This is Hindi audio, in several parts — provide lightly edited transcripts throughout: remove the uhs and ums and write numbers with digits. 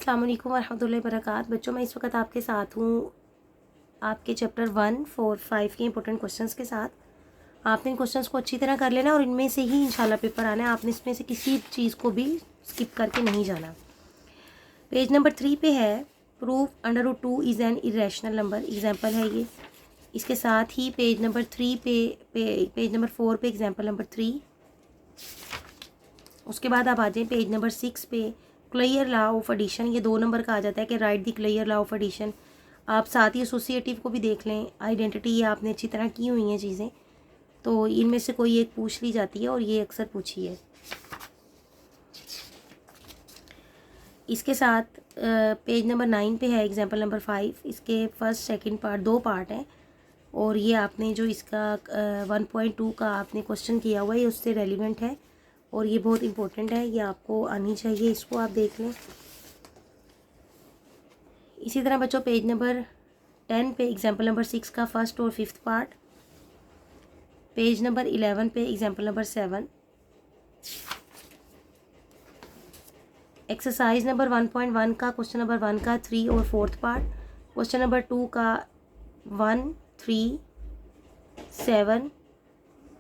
अस्सलाम वालेकुम वरहमतुल्लाहि वबरकातुहू। बच्चों, मैं इस वक्त आपके साथ हूँ आपके चैप्टर 1, 4, 5 के इंपॉर्टेंट क्वेश्चंस के साथ। आपने इन क्वेश्चंस को अच्छी तरह कर लेना और इनमें से ही इंशाल्लाह पेपर आना है। आपने इसमें से किसी चीज़ को भी स्किप करके नहीं जाना। पेज नंबर 3 पे है prove √2 is an irrational number. Example है ये। इसके साथ ही पेज नंबर 3 पेज नंबर 4 पे एग्जाम्पल नंबर 3। उसके बाद आप आ जाएँ पेज नंबर 6 पे क्लियर लॉ ऑफ एडिशन। ये 2 नंबर का आ जाता है कि right the clear law of addition. आप साथ ही एसोसिएटिव को भी देख लें। आइडेंटिटी ये आपने अच्छी तरह की हुई हैं चीज़ें, तो इनमें से कोई एक पूछ ली जाती है और ये अक्सर पूछी है। इसके साथ पेज नंबर 9 पे है एग्जाम्पल नंबर 5। इसके फर्स्ट सेकंड पार्ट 2 पार्ट हैं और ये आपने जो इसका 1.2 का आपने क्वेश्चन किया हुआ है उससे रेलिवेंट है और ये बहुत इंपॉर्टेंट है, ये आपको आनी चाहिए। इसको आप देख लें। इसी तरह बच्चों पेज नंबर 10 पे एग्जाम्पल नंबर 6 का फर्स्ट और 5th पार्ट। पेज नंबर 11 पे एग्जाम्पल नंबर 7। एक्सरसाइज नंबर 1.1 का क्वेश्चन नंबर 1 का 3 और 4th पार्ट। क्वेश्चन नंबर 2 का 1, 3, 7,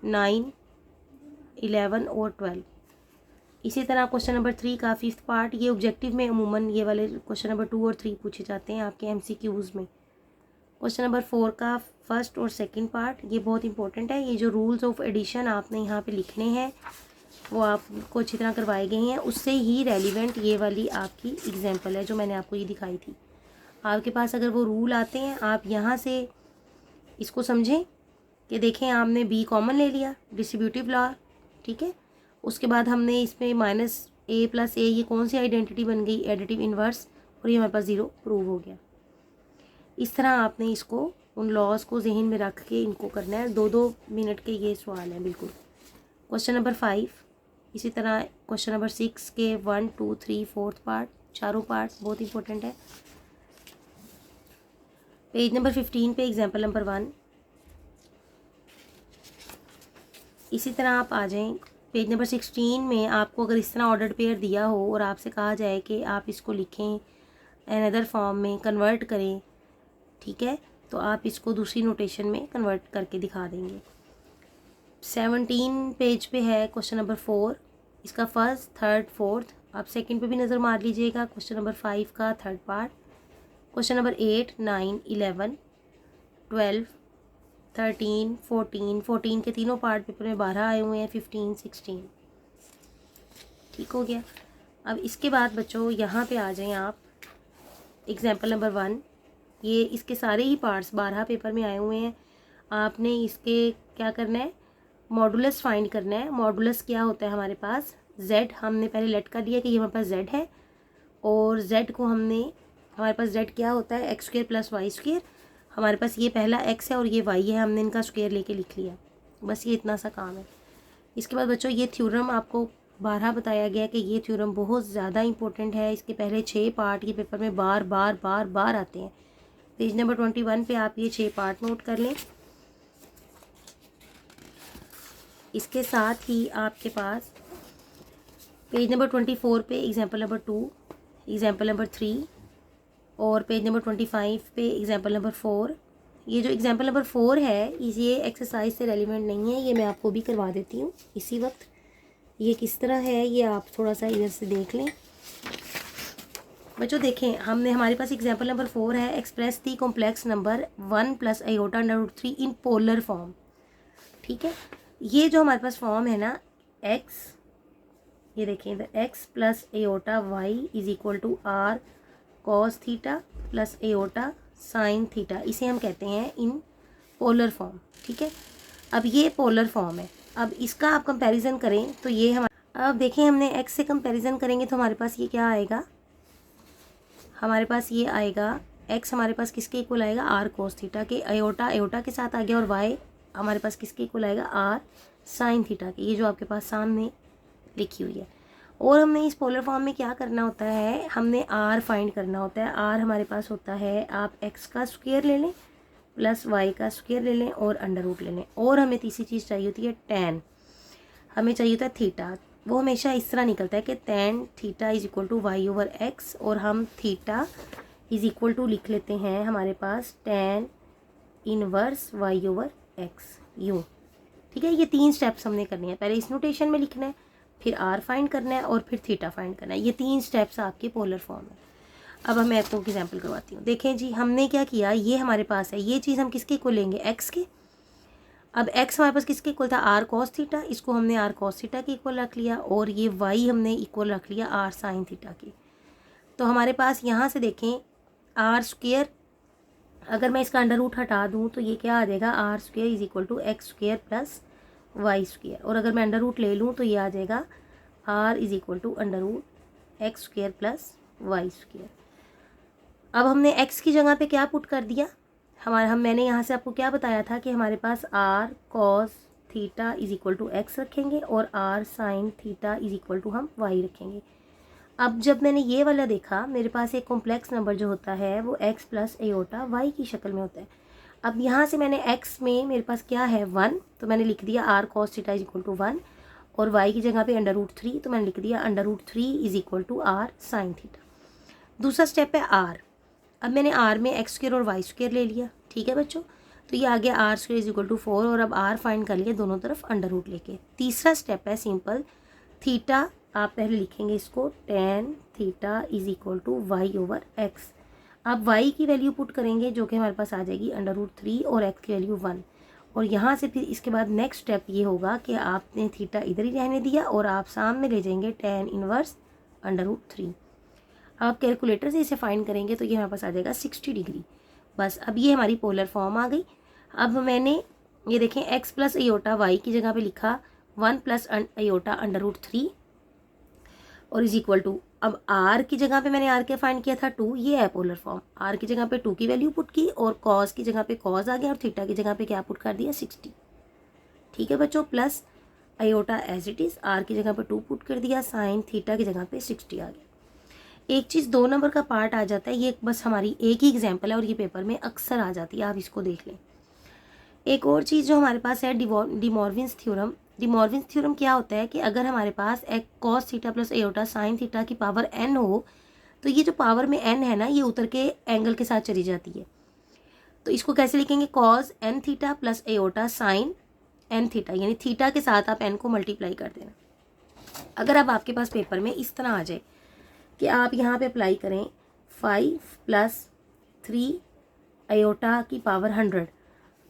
9, 11 और 12। इसी तरह क्वेश्चन नंबर 3 का 5th पार्ट। ये ऑब्जेक्टिव में अमूमन ये वाले क्वेश्चन नंबर 2 और 3 पूछे जाते हैं आपके MCQs में। क्वेश्चन नंबर 4 का फर्स्ट और सेकंड पार्ट, ये बहुत इंपॉर्टेंट है। ये जो रूल्स ऑफ एडिशन आपने यहाँ पे लिखने हैं वो आपको अच्छी तरह करवाए गए हैं, उससे ही रेलिवेंट ये वाली आपकी एग्जाम्पल है जो मैंने आपको ये दिखाई थी। आपके पास अगर वो रूल आते हैं आप यहाँ से इसको समझें कि देखें आपने B कॉमन ले लिया, डिस्ट्रीब्यूटिव लॉ, ठीक है। उसके बाद हमने इसमें -a + a, ये कौन सी आइडेंटिटी बन गई, एडिटिव इन्वर्स, और ये हमारे पास 0 प्रूव हो गया। इस तरह आपने इसको उन लॉज को जहन में रख के इनको करना है। 2-2 मिनट के ये सवाल हैं बिल्कुल। Question number 5। इसी तरह क्वेश्चन नंबर 6 के 1, 2, 3, 4th पार्ट, चारों पार्ट्स बहुत इंपॉर्टेंट है। पेज नंबर 15 पे एग्जाम्पल नंबर 1। इसी तरह आप आ जाएं पेज नंबर 16 में। आपको अगर इस तरह ऑर्डर्ड पेयर दिया हो और आपसे कहा जाए कि आप इसको लिखें अनदर फॉर्म में कन्वर्ट करें, ठीक है, तो आप इसको दूसरी नोटेशन में कन्वर्ट करके दिखा देंगे। 17 पेज पे है क्वेश्चन नंबर 4। इसका फर्स्ट, थर्ड, फोर्थ, आप सेकंड पे भी नज़र मार लीजिएगा। क्वेश्चन नंबर 5 का 3rd पार्ट। क्वेश्चन नंबर 8, 9, 11, 12, 13, 14 के तीनों पार्ट पेपर में 12 आए हुए हैं, 15, 16। ठीक हो गया। अब इसके बाद बच्चों यहाँ पे आ जाएं आप एग्जाम्पल नंबर 1। ये इसके सारे ही पार्ट्स 12 पेपर में आए हुए हैं। आपने इसके क्या करना है, मॉडुलस फाइंड करना है। मॉडुलस क्या होता है हमारे पास, z हमने पहले लेट कर लिया कि ये हमारे पास z है और z को हमारे पास z क्या होता है, x² + y²। हमारे पास ये पहला x है और ये y है, हमने इनका स्क्वायर लेके लिख लिया। बस ये इतना सा काम है। इसके बाद बच्चों ये थ्योरम आपको 12 बताया गया कि ये थ्योरम बहुत ज़्यादा इंपॉर्टेंट है। इसके पहले 6 पार्ट ये पेपर में बार बार आते हैं। पेज नंबर 21 पे आप ये 6 पार्ट नोट कर लें। इसके साथ ही आपके पास पेज नंबर 24 पे एग्जाम्पल नंबर 2, एग्जाम्पल नंबर 3 और पेज नंबर 25 पे एग्जाम्पल नंबर 4। ये जो एग्जाम्पल नंबर 4 है ये एक्सरसाइज से रेलिवेंट नहीं है, ये मैं आपको भी करवा देती हूँ इसी वक्त। ये किस तरह है ये आप थोड़ा सा इधर से देख लें। बच्चों देखें, हमारे पास एग्जाम्पल नंबर 4 है, express the complex number 1 + i/√3 in polar form. ठीक है, ये जो हमारे पास फॉर्म है ना x, ये देखें इधर x + i/y = r cos theta + i/, sin theta, इसे हम कहते हैं इन पोलर फॉर्म। ठीक है, अब ये पोलर फॉर्म है। अब इसका आप कंपैरिजन करें तो ये अब देखें हमने x से कंपैरिजन करेंगे तो हमारे पास ये क्या आएगा, हमारे पास ये आएगा x हमारे पास किसके इक्वल आएगा, r cos थीटा के। i/, के साथ आ गया और y हमारे पास किसके इक्वल आएगा, r sin थीटा के। ये जो आपके पास सामने लिखी हुई है। और हमने इस पोलर फॉर्म में क्या करना होता है, हमने r फाइंड करना होता है। r हमारे पास होता है, आप x का स्क्वायर ले लें + y का स्क्वायर ले लें और अंडर रूट ले लें। और हमें तीसरी चीज़ चाहिए होती है tan, हमें चाहिए होता है थीटा। वो हमेशा इस तरह निकलता है कि tan theta is equal to y over x, और हम थीटा इज इक्वल टू लिख लेते हैं हमारे पास tan inverse y over x यूँ। ठीक है, ये 3 स्टेप्स हमने करने हैं। पहले इस नोटेशन में लिखना है, फिर आर फाइंड करना है और फिर थीटा फाइंड करना है। ये 3 स्टेप्स आपके पोलर फॉर्म है। अब मैं आपको एग्जाम्पल करवाती हूँ। देखें जी, हमने क्या किया, ये हमारे पास है, ये चीज़ हम किसके इक्वल लेंगे, एक्स के। अब एक्स हमारे पास किसके इक्वल था, आर कॉस थीटा, इसको हमने आर कॉस थीटा के इक्वल रख लिया, और ये वाई हमने इक्वल रख लिया आर साइन थीटा के। तो हमारे पास यहाँ से देखें आर स्क्वेयर, अगर मैं इसका अंडर रूट हटा दूँ तो ये क्या आ जाएगा, r square is equal to x square plus y square, और अगर मैं अंडर रूट ले लूँ तो ये आ जाएगा r is equal to under root x square plus y square. अब हमने x की जगह पे क्या पुट कर दिया, मैंने यहाँ से आपको क्या बताया था कि हमारे पास r cos theta is equal to x रखेंगे और r sine theta is equal to हम y रखेंगे। अब जब मैंने ये वाला देखा, मेरे पास एक कॉम्प्लेक्स नंबर जो होता है वो x प्लस एयोटा y की शक्ल में होता है। अब यहाँ से मैंने x में मेरे पास क्या है 1, तो मैंने लिख दिया r cos theta is equal to 1, और y की जगह पे अंडर रूट 3, तो मैंने लिख दिया under root 3 is equal to r sine theta. दूसरा स्टेप है r। अब मैंने r में एक्स स्क्वेयर और वाई स्क्वेयर ले लिया। ठीक है बच्चों, तो ये आ गया r square is equal to 4, और अब r फाइंड कर लिया दोनों तरफ अंडर रूट लेके। तीसरा स्टेप है सिंपल, थीटा आप पहले लिखेंगे इसको tan theta is equal to y over x. अब y की वैल्यू पुट करेंगे जो कि हमारे पास आ जाएगी अंडर रूट 3 और x की वैल्यू 1, और यहाँ से फिर इसके बाद नेक्स्ट स्टेप ये होगा कि आपने थीटा इधर ही रहने दिया और आप सामने ले जाएंगे tan इनवर्स अंडर रूट 3। आप कैलकुलेटर से इसे फाइंड करेंगे तो ये हमारे पास आ जाएगा 60 डिग्री। बस अब ये हमारी पोलर फॉर्म आ गई। अब मैंने ये देखें x प्लस एयोटा वाई की जगह पे लिखा 1 प्लस एयोटा अंडर रूट 3 और इज इक्वल टू, अब r की जगह पे मैंने r के फाइंड किया था 2, ये है पोलर फॉर्म। r की जगह पे 2 की वैल्यू पुट की और cos की जगह पे cos आ गया और थीटा की जगह पे क्या पुट कर दिया 60। ठीक है बच्चों, plus iota as it is, r की जगह पे 2 पुट कर दिया, साइन थीटा की जगह पे 60 आ गया। एक चीज़ 2 नंबर का पार्ट आ जाता है, ये बस हमारी एक ही एग्जाम्पल है और ये पेपर में अक्सर आ जाती है, आप इसको देख लें। एक और चीज़ जो हमारे पास है डिमॉर्विन्स थ्योरम। डिमॉर्विन्स थ्योरम क्या होता है कि अगर हमारे पास एक cos theta plus iota sine theta की पावर n हो, तो ये जो पावर में n है ना, ये उतर के एंगल के साथ चली जाती है। तो इसको कैसे लिखेंगे, cos n theta plus iota sine n theta, यानी थीटा के साथ आप n को मल्टीप्लाई कर देना। अगर अब आपके पास पेपर में इस तरह आ जाए कि आप यहाँ पे अप्लाई करें 5 प्लस 3 एयोटा की पावर 100,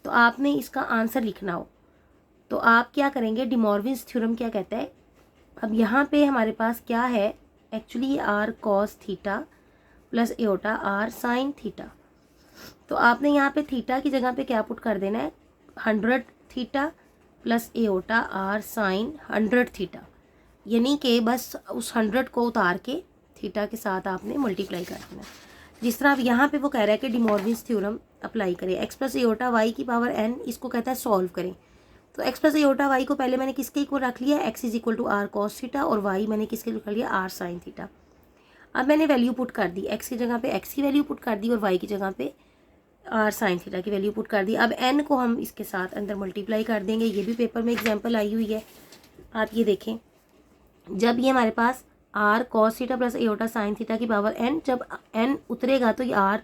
तो आपने इसका आंसर लिखना हो, तो आप क्या करेंगे, डिमॉर्विन्स थ्योरम क्या कहता है, अब यहाँ पे हमारे पास क्या है, actually r cos theta plus iota r sine theta, तो आपने यहाँ पे थीटा की जगह पे क्या पुट कर देना है, 100 theta plus iota r sine 100 theta, यानी कि बस उस 100 को उतार के थीटा के साथ आपने मल्टीप्लाई कर देना। जिस तरह अब यहाँ पे वो कह रहा है कि डिमॉर्विन्स थ्योरम अप्लाई करें, एक्स प्लस एयोटा वाई की पावर n, इसको कहता है सॉल्व करें। तो एक्स प्लस एयोटा वाई को पहले मैंने किसके इक्वल रख लिया, x is equal to r cos theta, और वाई मैंने किसके इक्वल कर लिया, आर साइन थीटा। अब मैंने वैल्यू पुट कर दी, एक्स की जगह पे एक्स की वैल्यू पुट कर दी और वाई की जगह पे आर साइन थीटा की वैल्यू पुट कर दी। अब n को हम इसके साथ अंदर मल्टीप्लाई कर देंगे, ये भी पेपर में एग्जाम्पल आई हुई है, आप ये देखें। जब ये हमारे पास r cos theta plus iota sine theta की पावर n, जब n उतरेगा तो ये आर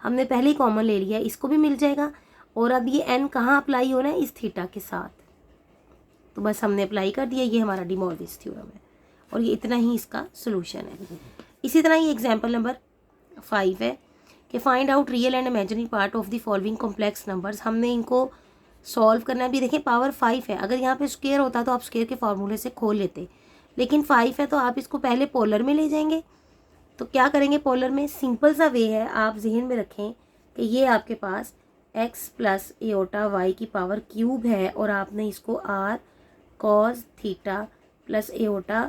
हमने पहले ही कॉमन ले लिया, इसको भी मिल जाएगा, और अब ये n कहाँ अप्लाई हो रहा है, इस थीटा के साथ, तो बस हमने अप्लाई कर दिया। ये हमारा डिमॉर्विन्स थ्योरम है और ये इतना ही इसका सोल्यूशन है। इसी तरह ये एग्जाम्पल नंबर 5 है कि find out real and imaginary part of the following complex numbers. हमने इनको सॉल्व करना भी, देखें पावर 5 है, अगर यहाँ पे स्क्वायर होता तो आप स्क्वायर के फार्मूले से खोल लेते, लेकिन 5 है तो आप इसको पहले पोलर में ले जाएंगे। तो क्या करेंगे, पोलर में सिंपल सा वे है, आप जहन में रखें कि ये आपके पास x प्लस एयोटा वाई की पावर क्यूब है और आपने इसको r cos theta plus iota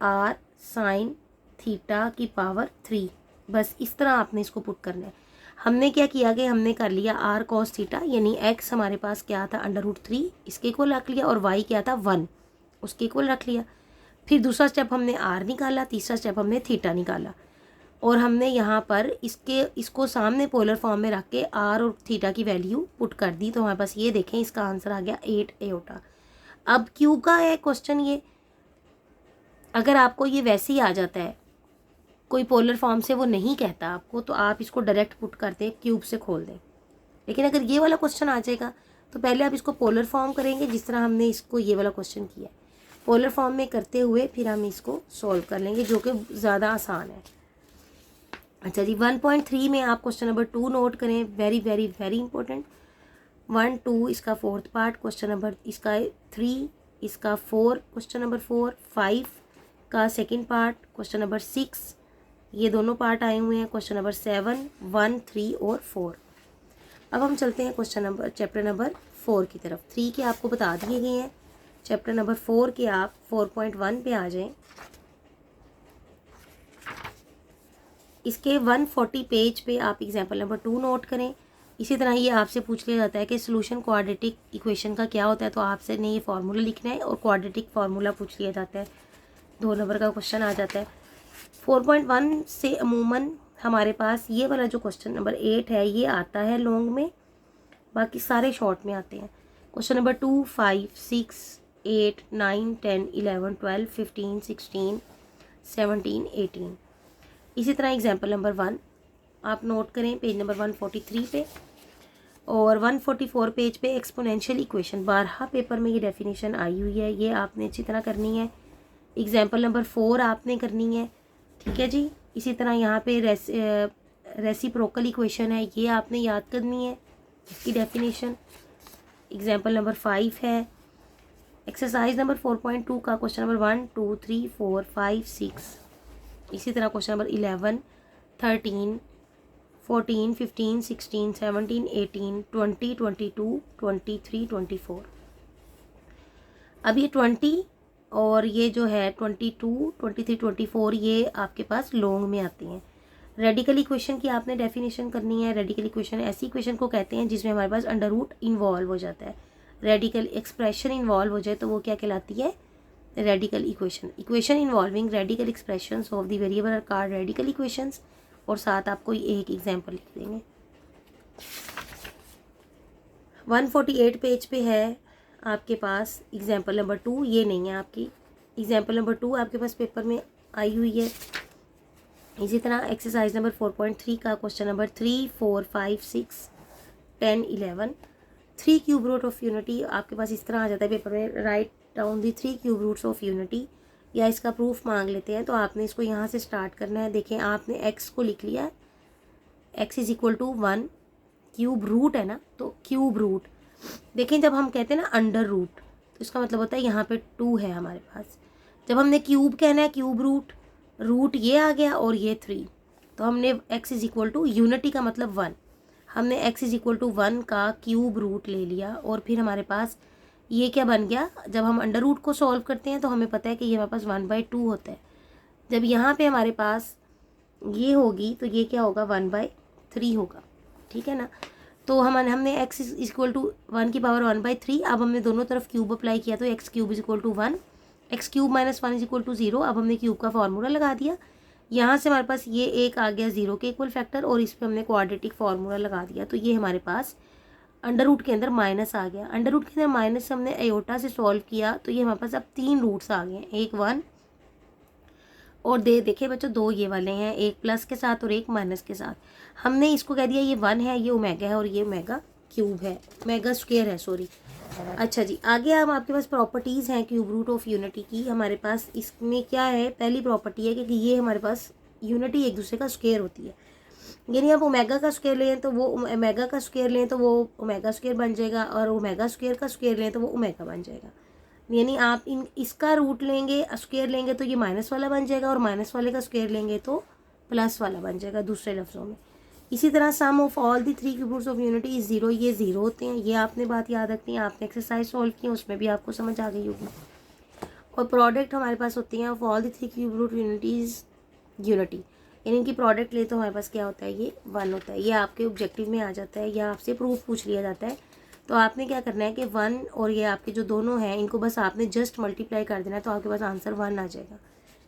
r sine theta की पावर 3, बस इस तरह आपने इसको पुट करना है। हमने क्या किया कि हमने कर लिया आर कॉस थीटा, यानी x हमारे पास क्या था अंडर रूट 3, इसके इक्वल रख लिया, और y क्या था 1, उसके इक्वल रख लिया। फिर दूसरा स्टेप हमने r निकाला, तीसरा स्टेप हमने थीटा निकाला, और हमने यहाँ पर इसको सामने पोलर फॉर्म में रख के r और थीटा की वैल्यू पुट कर दी। तो हमारे पास ये देखें इसका आंसर आ गया 8 एयोटा। अब क्यूब का है क्वेश्चन, ये अगर आपको ये वैसे ही आ जाता है, कोई पोलर फॉर्म से वो नहीं कहता आपको, तो आप इसको डायरेक्ट पुट कर दें, क्यूब से खोल दें। लेकिन अगर ये वाला क्वेश्चन आ जाएगा तो पहले आप इसको पोलर फॉर्म करेंगे, जिस तरह हमने इसको ये वाला क्वेश्चन किया है। पोलर फॉर्म में करते हुए फिर हम इसको सॉल्व कर लेंगे, जो कि ज़्यादा आसान है। अच्छा जी, 1.3 में आप क्वेश्चन नंबर 2 नोट करें, वेरी वेरी वेरी इंपॉर्टेंट। 1, 2 इसका फोर्थ पार्ट, क्वेश्चन नंबर इसका 3, इसका 4 क्वेश्चन नंबर 4, 5 का सेकंड पार्ट, क्वेश्चन नंबर 6, ये दोनों पार्ट आए हुए हैं, क्वेश्चन नंबर 7, 1, 3 और 4। अब हम चलते हैं चैप्टर नंबर 4 की तरफ। 3 के आपको बता दिए गए हैं, चैप्टर नंबर 4 के आप 4.1 पे आ जाएं। इसके 140 पेज पे आप एग्जाम्पल नंबर 2 नोट करें। इसी तरह ये आपसे पूछ लिया जाता है कि सोल्यूशन क्वाड्रेटिक इक्वेशन का क्या होता है, तो आपसे ने ये फार्मूला लिखना है और क्वाड्रेटिक फार्मूला पूछ लिया जाता है। 2 नंबर का क्वेश्चन आ जाता है। 4.1 से अमूमन हमारे पास ये वाला जो क्वेश्चन नंबर 8 है ये आता है लॉन्ग में, बाकी सारे शॉर्ट में आते हैं। Question number 2, 5, 6, 8, 9, 10, 11, 12, 15, 16, 17, 18। इसी तरह एग्जाम्पल नंबर 1 आप नोट करें पेज नंबर 143 पे, और 144 पेज पे एक्सपोनेंशियल इक्वेशन 12 पेपर में ये डेफिनेशन आई हुई है, ये आपने अच्छी तरह करनी है। एग्जाम्पल नंबर 4 आपने करनी है, ठीक है जी। इसी तरह यहाँ पे रेसिप्रोकल इक्वेशन है, ये आपने याद करनी है, इसकी डेफिनेशन। एग्जाम्पल नंबर 5 है। एक्सरसाइज नंबर 4.2 का क्वेश्चन नंबर 1, 2, 3, 4, 5, 6। इसी तरह क्वेश्चन नंबर 11, 13, 14, 15, 16, 17, 18, 20, 22, 23, 24। अब ये 20 और ये जो है 22, 23, 24 ये आपके पास लॉन्ग में आती हैं। रेडिकल इक्वेशन की आपने डेफिनेशन करनी है। रेडिकल इक्वेशन ऐसी इक्वेशन को कहते हैं जिसमें हमारे पास अंडर रूट इन्वॉल्व हो जाता है। रेडिकल एक्सप्रेशन इन्वॉल्व हो जाए तो वो क्या कहलाती है, radical equation. Equation involving radical expressions of the variable are called radical equations. और साथ आपको एक एग्जांपल लिख देंगे। 148 पेज पे है आपके पास एग्जांपल नंबर 2, ये नहीं है आपकी। एग्जांपल नंबर 2 आपके पास पेपर में आई हुई है। इसी तरह एक्सरसाइज नंबर 4.3 का question number 3, 4, 5, 6, 10, 11। 3 cube root of unity आपके पास इस तरह आ जाता है पेपर में, write down the 3 cube roots of unity, या इसका प्रूफ मांग लेते हैं। तो आपने इसको यहाँ से स्टार्ट करना है। देखें आपने x को लिख लिया है, x is equal to 1, cube root है ना, तो क्यूब रूट। देखें जब हम कहते हैं ना अंडर रूट, तो इसका मतलब होता है यहाँ पे 2 है हमारे पास। जब हमने क्यूब कहना है, क्यूब रूट, रूट ये आ गया और ये 3, तो हमने x is equal to unity का मतलब 1, हमने x इज इक्वल टू 1 का क्यूब रूट ले लिया। और फिर हमारे पास ये क्या बन गया, जब हम अंडर रूट को सॉल्व करते हैं तो हमें पता है कि ये हमारे पास 1/2 होता है। जब यहाँ पे हमारे पास ये होगी तो ये क्या होगा, 1/3 होगा, ठीक है ना। तो हमने x इज इक्वल टू 1 की पावर 1/3। अब हमने दोनों तरफ क्यूब अप्लाई किया तो x cube is equal to 1, x cube minus 1 is equal to 0। अब हमने क्यूब का फार्मूला लगा दिया, यहाँ से हमारे पास ये एक आ गया 0 के इक्वल फैक्टर, और इस पर हमने क्वाड्रेटिक फार्मूला लगा दिया। तो ये हमारे पास अंडर रूट के अंदर माइनस आ गया। अंडर रूट के अंदर माइनस हमने एयोटा से सॉल्व किया तो ये हमारे पास अब 3 रूट्स आ गए, एक 1 और देखिए बच्चों 2 ये वाले हैं, एक प्लस के साथ और एक माइनस के साथ। हमने इसको कह दिया ये 1 है, ये ओमेगा है और ये ओमेगा क्यूब है, मेगा स्क्वायर है, सॉरी। अच्छा जी, आगे हम आपके पास प्रॉपर्टीज़ हैं क्यूब रूट ऑफ यूनिटी की। हमारे पास इसमें क्या है, पहली प्रॉपर्टी है कि ये हमारे पास यूनिटी एक दूसरे का स्क्वायर होती है। यानी आप ओमेगा का स्क्वायर लें तो वो ओमेगा का स्क्वायर लें तो वो ओमेगा स्क्वायर बन जाएगा, और ओमेगा स्क्वायर का स्क्वायर लें तो वो ओमेगा बन जाएगा। यानी आप इसका रूट लेंगे, स्क्वायर लेंगे तो ये माइनस वाला बन जाएगा, और माइनस वाले का स्क्वायर लेंगे तो प्लस वाला बन जाएगा दूसरे लफ्ज़ों में। इसी तरह sum of all the 3 cube roots of unity is 0, ये 0 होते हैं। ये आपने बात याद रखनी है, आपने एक्सरसाइज सॉल्व की उसमें भी आपको समझ आ गई होगी। और प्रोडक्ट हमारे पास होती हैं of all the 3 cube root unities unity, यानी इनकी प्रोडक्ट ले तो हमारे पास क्या होता है, ये 1 होता है। ये आपके ऑब्जेक्टिव में आ जाता है या आपसे प्रूफ पूछ लिया जाता है। तो आपने क्या करना है कि 1 और ये आपके जो दोनों हैं इनको बस आपने जस्ट मल्टीप्लाई कर देना है, तो आपके पास आंसर 1 आ जाएगा।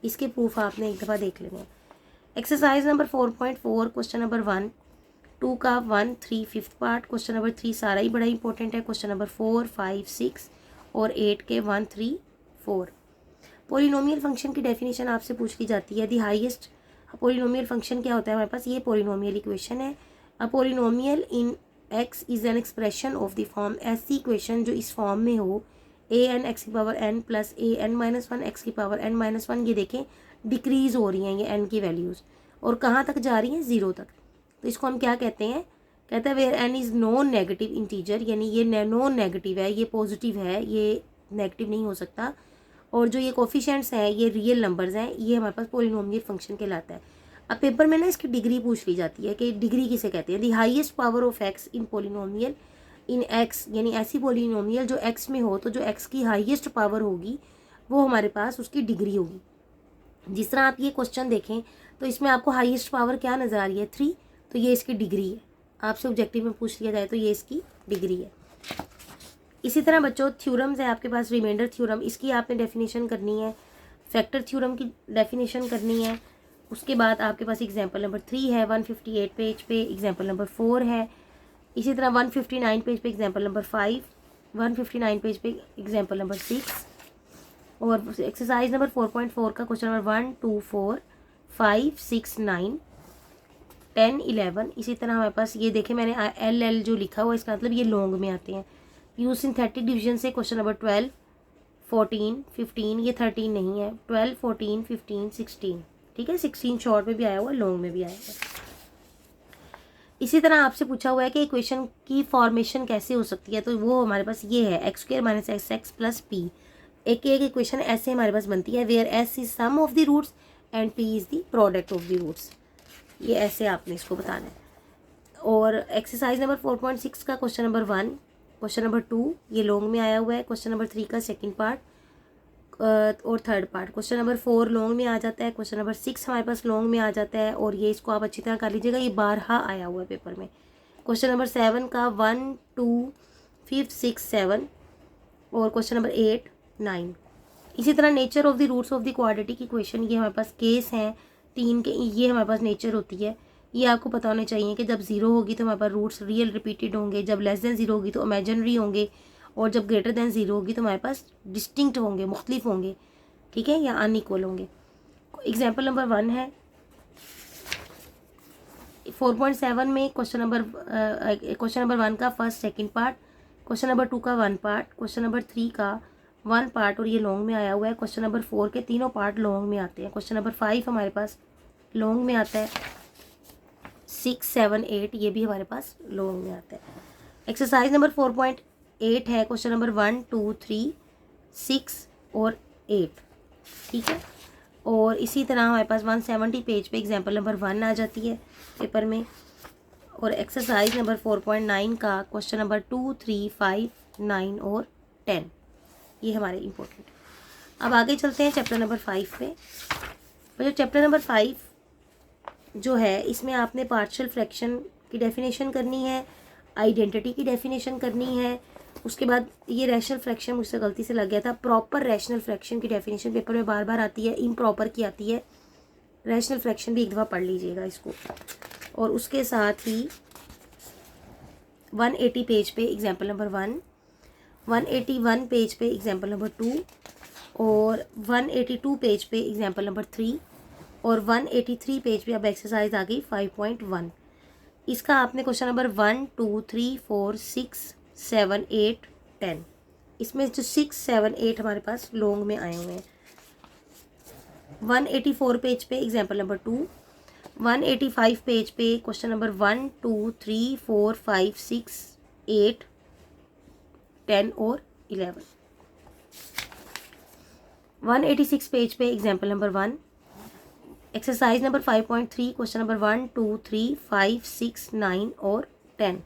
इसके प्रूफ आपने एक दफ़ा देख लेने हैं। एक्सरसाइज नंबर 4.4 क्वेश्चन नंबर 1, 2 का 1, 3 5th पार्ट, क्वेश्चन नंबर 3 सारा ही बड़ा इंपॉर्टेंट है। क्वेश्चन नंबर 4, 5, 6 और 8 के 1, 3, 4। पॉलिनोमियल फंक्शन की डेफिनेशन आपसे पूछ ली जाती है। दी हाईएस्ट पॉलिनोमियल फंक्शन क्या होता है हमारे पास, ये पॉलिनोमियल इक्वेशन है। A polynomial in x is an expression of the form, ऐसी इक्वेशन जो इस फॉर्म में हो ए एन एक्स की power N plus A N minus one x की पावर एन माइनस वन। ये देखें डिक्रीज हो रही हैं ये एन की वैल्यूज़, और कहाँ तक जा रही हैं, ज़ीरो तक। तो इसको हम क्या कहते हैं, कहते हैं where n is non negative integer, यानी ये नॉन नेगेटिव है, ये पॉजिटिव है, ये नेगेटिव नहीं हो सकता। और जो ये कोफिशिएंट्स हैं ये रियल नंबर्स हैं, ये हमारे पास पॉलिनोमियल फंक्शन कहलाता है। अब पेपर में ना इसकी डिग्री पूछ ली जाती है कि डिग्री किसे कहते हैं। The highest power of x in polynomial in x, यानी ऐसी पॉलिनोमियल जो एक्स में हो, तो जो एक्स की हाईएस्ट पावर होगी वो हमारे पास उसकी डिग्री होगी। जिस तरह आप ये क्वेश्चन देखें तो इसमें आपको हाईएस्ट पावर क्या नज़र आ रही है, 3, तो ये इसकी डिग्री है। आपसे ऑब्जेक्टिव में पूछ लिया जाए तो ये इसकी डिग्री है। इसी तरह बच्चों थ्योरम्स है आपके पास, रिमाइंडर थ्योरम, इसकी आपने डेफिनेशन करनी है। फैक्टर थ्योरम की डेफिनेशन करनी है। उसके बाद आपके पास एग्जाम्पल नंबर 3 है 158 पेज पे, एग्जाम्पल नंबर 4 है। इसी तरह 159 पेज पे एग्जाम्पल नंबर 5, 159 पेज पे एग्जाम्पल नंबर 6, और एक्सरसाइज नंबर 4.4 का क्वेश्चन नंबर 1, 2, 4, 5, 6, 9, 10, 11। इसी तरह हमारे पास ये देखें मैंने LL जो लिखा हुआ है इसका मतलब ये लॉन्ग में आते हैं। यूज सिंथेटिक डिवीजन से क्वेश्चन नंबर 12, 14, 15, ये 13 नहीं है, 12, 14, 15, 16, ठीक है। 16 शॉर्ट में भी आया हुआ है, लॉन्ग में भी आया हुआ है। इसी तरह आपसे पूछा हुआ है कि इक्वेशन की फॉर्मेशन कैसे हो सकती है, तो वो हमारे पास ये है x square minus x x plus p. एक इक्वेशन ऐसे हमारे पास बनती है where s is sum of the roots and p is the product of the roots. ये ऐसे आपने इसको बताना है। और एक्सरसाइज नंबर 4.6 का क्वेश्चन नंबर 1, क्वेश्चन नंबर 2 ये लॉन्ग में आया हुआ है, क्वेश्चन नंबर 3 का सेकंड पार्ट और third part. Question number 4 long में आ जाता है, क्वेश्चन नंबर 6 हमारे पास लॉन्ग में आ जाता है, और ये इसको आप अच्छी तरह कर लीजिएगा, ये बारहा आया हुआ है पेपर में। क्वेश्चन नंबर 7 का 1, 2, 5, 6, 7, और क्वेश्चन नंबर 8, 9। इसी तरह nature of the roots of the quadratic equation, ये हमारे पास केस हैं 3 के, ये हमारे पास नेचर होती है। ये आपको पता होने चाहिए कि जब 0 होगी तो हमारे पास रूट्स रियल रिपीटेड होंगे, जब लेस देन 0 होगी तो इमेजिनरी होंगे, और जब ग्रेटर देन 0 होगी तो हमारे पास डिस्टिंक्ट होंगे, मुख्तलिफ होंगे, ठीक है, या अनइक्वल होंगे। एग्जाम्पल नंबर 1 है 4.7 में क्वेश्चन नंबर 1 का first second part, question number 2 का 1 पार्ट, क्वेश्चन नंबर 3 का 1 पार्ट, और ये लॉन्ग में आया हुआ है। क्वेश्चन नंबर 4 के तीनों पार्ट लॉन्ग में आते हैं। क्वेश्चन नंबर 5 हमारे पास लॉन्ग में आता है, 6, 7, 8 ये भी हमारे पास लॉन्ग में आता है। एक्सरसाइज नंबर 4.8 है क्वेश्चन नंबर 1, 2, 3, 6 और 8, ठीक है। और इसी तरह हमारे पास 170 पेज पे एग्जाम्पल नंबर 1 आ जाती है पेपर में। और एक्सरसाइज नंबर 4.9 का क्वेश्चन नंबर 2, 3, 5, 9 और 10 ये हमारे इम्पोर्टेंट। अब आगे चलते हैं चैप्टर नंबर 5 पे। जो चैप्टर नंबर 5 जो है इसमें आपने पार्शियल फ्रैक्शन की डेफिनेशन करनी है, आइडेंटिटी की डेफिनेशन करनी है। उसके बाद ये रैशनल फ्रैक्शन मुझसे गलती से लग गया था, प्रॉपर रैशनल फ्रैक्शन की डेफिनेशन पेपर में बार बार आती है, इम्प्रॉपर की आती है। रैशनल फ्रैक्शन भी एक दफ़ा पढ़ लीजिएगा इसको। और उसके साथ ही 180 पेज पे एग्जाम्पल नंबर 1, 181 पेज पे एग्जाम्पल नंबर 2, और 182 पेज पे एग्जाम्पल नंबर 3, और 183 पेज पे अब एक्सरसाइज आ गई 5.1। इसका आपने क्वेश्चन नंबर 1, 2, 3, 4, 6, 7, 8, 10, इसमें जो 6, 7, 8 हमारे पास लॉन्ग में आए हुए हैं। 184 पेज पे एग्जाम्पल नंबर 2, 185 पेज पे क्वेश्चन नंबर 1, 2, 3, 4, 5, 6, 8, 10 और 11। 186 पेज पे example number 1। Exercise number 5.3 question number 1, 2, 3, 5, 6, 9 और 10।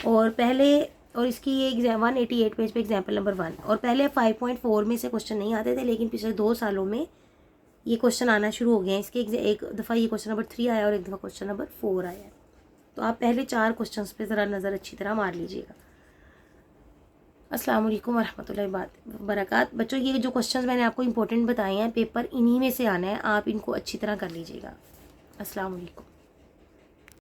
और पहले और इसकी ये एग्जाम 188 पेज पे एग्जाम्पल नंबर 1। और पहले 5.4 में से क्वेश्चन नहीं आते थे, लेकिन पिछले 2 सालों में ये क्वेश्चन आना शुरू हो गए हैं। इसके एक दफ़ा ये क्वेश्चन नंबर 3 आया और एक दफ़ा क्वेश्चन नंबर 4 आया है। तो आप पहले 4 क्वेश्चन पे ज़रा नज़र अच्छी तरह मार लीजिएगा। अस्सलाम वालेकुम वरहमतुल्लाहि वबरकात। बच्चों ये जो क्वेश्चंस मैंने आपको इंपॉर्टेंट बताए हैं, पेपर इन्हीं में से आना है, आप इनको अच्छी तरह कर लीजिएगा। अस्सलाम वालेकुम।